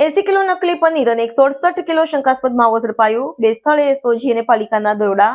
80 kilo નકલી પનીર અને 168 kilo શંકાસ્પદ માવો ઝડપાયો। બે સ્થળે એસઓજી અને પાલિકાના દરોડા,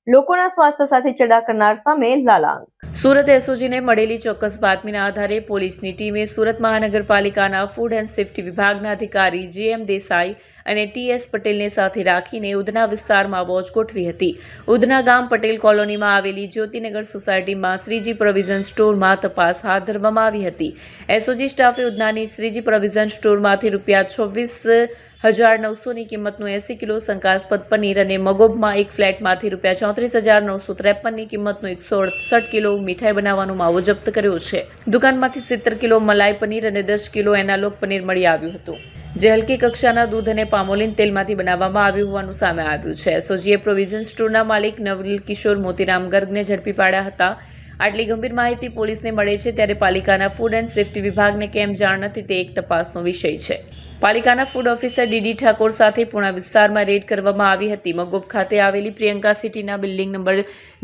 લોકોના સ્વાસ્થ્ય સાથે ચેડા કરનાર સામે લાલાંગ। સુરત એસઓજીને મળેલી ચોક્કસ બાતમીના આધારે પોલીસની ટીમે સુરત મહાનગરપાલિકાના ફૂડ એન્ડ સેફ્ટી વિભાગના અધિકારી જીએમ દેસાઈ અને ટીએસ પટેલને સાથે રાખીને ઉધના વિસ્તારમાં વોચ ગોઠવી હતી। ઉધના ગામ પટેલ કોલોનીમાં આવેલી જ્યોતિનગર સોસાયટીમાં શ્રીજી પ્રોવિઝન સ્ટોરમાં તપાસ હાથ ધરવામાં આવી હતી। એસઓજી સ્ટાફે ઉધનાની શ્રીજી પ્રોવિઝન સ્ટોરમાંથી ₹24,900ની કિંમતનું 80 કિલો શંકાસ્પદ પનીર અને મગોબમાં એક ફ્લેટમાંથી ₹34,953ની કિંમતનું 168 કિલો મીઠાઈ બનાવવાનો માવો જપ્ત કર્યો છે। દુકાનમાંથી 70 કિલો મલાઈ પનીર અને 10 કિલો એનાલોગ પનીર મળી આવ્યું હતું, જે હલકી કક્ષાના દૂધ અને પામોલીન તેલમાંથી બનાવવામાં આવ્યું હોવાનું સામે આવ્યું છે। એસઓજીએ પ્રોવિઝન સ્ટોરના માલિક નવલ કિશોર મોતીરામ ગર્ગને ઝડપી પાડ્યા હતા। આટલી ગંભીર માહિતી પોલીસને મળે છે ત્યારે પાલિકાના ફૂડ એન્ડ સેફ્ટી વિભાગને કેમ જાણ નથી તે એક તપાસનો વિષય છે। પાલિકાના ફૂડ ઓફિસર ડીડી ઠાકોર સાથે પૂણા વિસ્તારમાં રેડ કરવામાં આવી હતી। મગોબ ખાતે આવેલી પ્રિયંકા સિટીના building number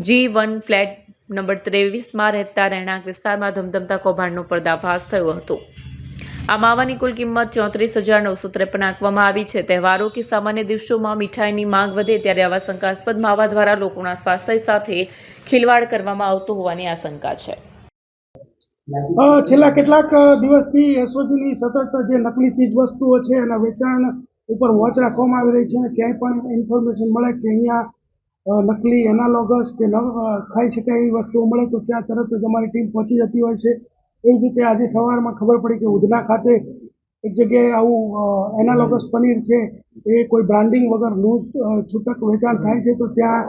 G1 flat number 23માં રહેતા રહેણાંક વિસ્તારમાં ધમધમતા કૌભાંડનો પર્દાફાશ થયો હતો। આ માવાની કુલ કિંમત 34,953 આંકવામાં આવી છે। તહેવારો કે સામાન્ય દિવસોમાં મીઠાઈની માંગ વધે ત્યારે આવા શંકાસ્પદ માવા દ્વારા લોકોના સ્વાસ્થ્ય સાથે ખિલવાડ કરવામાં આવતો હોવાની આશંકા છે। છેલ્લા કેટલાક દિવસથી એસઓજીની સતત જે નકલી ચીજ વસ્તુઓ છે એના વેચાણ ઉપર વોચ રાખવામાં આવી રહી છે અને ક્યાંય પણ ઇન્ફોર્મેશન મળે કે અહીંયા નકલી એનાલોગસ કે ન ખાઈ શકાય એવી વસ્તુઓ મળે તો ત્યાં તરત જ અમારી ટીમ પહોંચી જતી હોય છે। એ જ રીતે આજે સવારમાં ખબર પડી કે ઉધના ખાતે એક જગ્યાએ આવું એનાલોગસ પનીર છે એ કોઈ બ્રાન્ડિંગ વગર લૂઝ છૂટક વેચાણ થાય છે, તો ત્યાં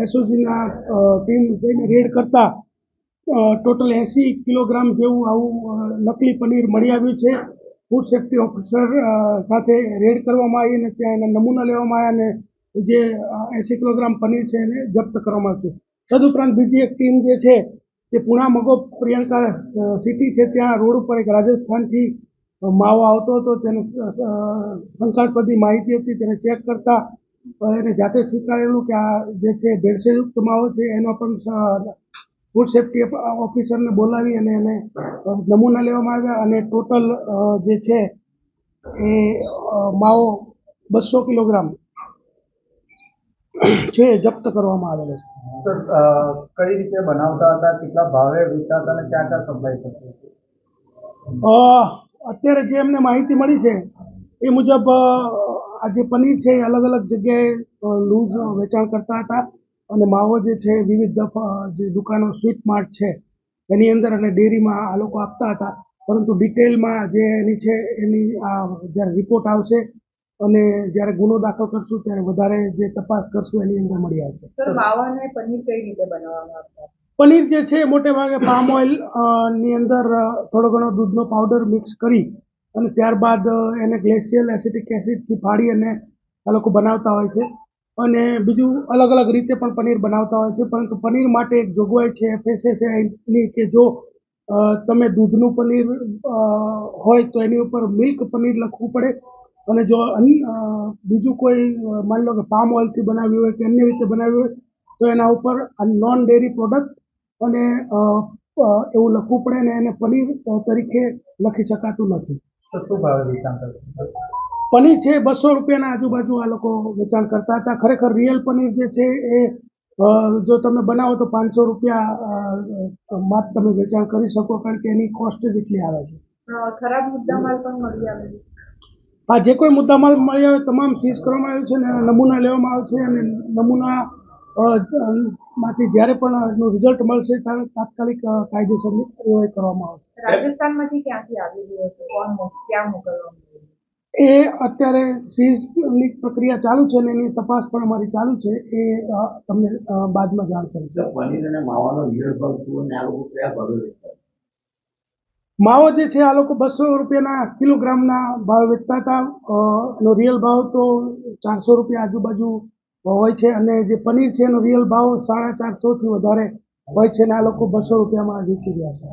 એસઓજીના ટીમ જઈને રેડ કરતા ટોટલ 80 કિલોગ્રામ જેવું આવું નકલી પનીર મળી આવ્યું છે। ફૂડ સેફ્ટી ઓફિસર સાથે રેડ કરવામાં આવી અને ત્યાં એના નમૂના લેવામાં આવ્યા અને જે 80 કિલોગ્રામ પનીર છે એને જપ્ત કરવામાં આવ્યું। તદુપરાંત બીજી એક ટીમ જે છે તે પૂણા મગોબ પ્રિયંકા સિટી છે ત્યાં રોડ ઉપર એક રાજસ્થાનથી માવો આવતો હતો, તેને શંકાસ્પદની માહિતી હતી, તેને ચેક કરતા એને જાતે સ્વીકારેલું કે આ જે છે ભેળસેળયુક્ત માવો છે। એનો પણ ફૂડ સેફ્ટી ઓફિસરને બોલાવી અને એને નમૂના લેવામાં આવ્યા અને ટોટલ જે છે એ માવો 200 કિલોગ્રામ છે જપ્ત કરવામાં આવેલો છે। કઈ રીતે બનાવતા હતા, કેટલા ભાવે વેચતા હતા અને ક્યાં ક્યાં સપ્લાય થતું હતું? અત્યારે જે અમને માહિતી મળી છે એ મુજબ આ જે પનીર છે એ અલગ અલગ જગ્યાએ લૂઝ વેચાણ કરતા હતા અને માવો જે છે વિવિધ જે દુકાનો સ્વીટ માર્ટ છે એની અંદર અને ડેરીમાં આ લોકો આપતા હતા, પરંતુ ડિટેલમાં જે એની છે એની જ્યારે રિપોર્ટ આવશે અને જ્યારે ગુનો દાખલ કરશું ત્યારે વધારે જે તપાસ કરશું એની અંદર મળી આવશે। માવા અને પનીર કઈ રીતે બનાવવામાં આવશે? પનીર જે છે મોટે ભાગે પામ ઓઇલ ની અંદર થોડો ઘણો દૂધનો પાવડર મિક્સ કરી અને ત્યારબાદ એને ગ્લેશિયલ એસિટિક એસિડથી ફાડી અને આ લોકો બનાવતા હોય છે અને બીજું અલગ અલગ રીતે પણ પનીર બનાવતા હોય છે, પરંતુ પનીર માટે એક જોગવાઈ છે FSSAIની કે જો તમે દૂધનું પનીર હોય તો એની ઉપર મિલ્ક પનીર લખવું પડે અને જો બીજું કોઈ માની લો કે પામ ઓઇલથી બનાવ્યું હોય કે અન્ય રીતે બનાવ્યું હોય તો એના ઉપર નોન ડેરી પ્રોડક્ટ અને એવું લખવું પડે અને એને પનીર તરીકે લખી શકાતું નથી। શું ભાવે વેચાણ કરતું? પનીર છે 200 રૂપિયાના આજુબાજુ આ લોકો વેચાણ કરતા હતા। ખરેખર રિયલ પનીર જે છે એ જો તમે બનાવો તો 500 રૂપિયા માં તમે વેચાણ કરી શકો, કારણ કે એની કોસ્ટ જ એટલી આવે છે। ખરાબ મુદ્દામાલ પણ મળી આવે છે? હા, જે કોઈ મુદ્દામાલ મળી આવે તમામ સીઝ કરવામાં આવ્યું છે અને નમૂના લેવામાં આવે છે અને નમૂના માંથી જ્યારે પણ એનું રિઝલ્ટ મળશે ત્યારે તાત્કાલિક કાયદેસરની કાર્યવાહી કરવામાં આવશે। રાજસ્થાનમાંથી ક્યાંથી આવેલું હતું, કોણ ક્યાં મોકલવામાં આવ્યું? એ અત્યારે સીઝની પ્રક્રિયા ચાલુ છે અને એની તપાસ પણ અમારી ચાલુ છે, એ તમને બાદમાં જાણ કરીશ। પનીર અને માવાનો રિયલ ભાવ શું અને આ લોકો કયા ભાવે વેચતા? માવો જે છે આ લોકો 200 રૂપિયાના કિલોગ્રામના ભાવ વેચતા હતા, એનો રિયલ ભાવ તો 400 રૂપિયા આજુબાજુ હોય છે અને જે પનીર છે એનો રિયલ ભાવ 450 થી વધારે હોય છે અને આ લોકો 200 રૂપિયામાં વેચી રહ્યા છે।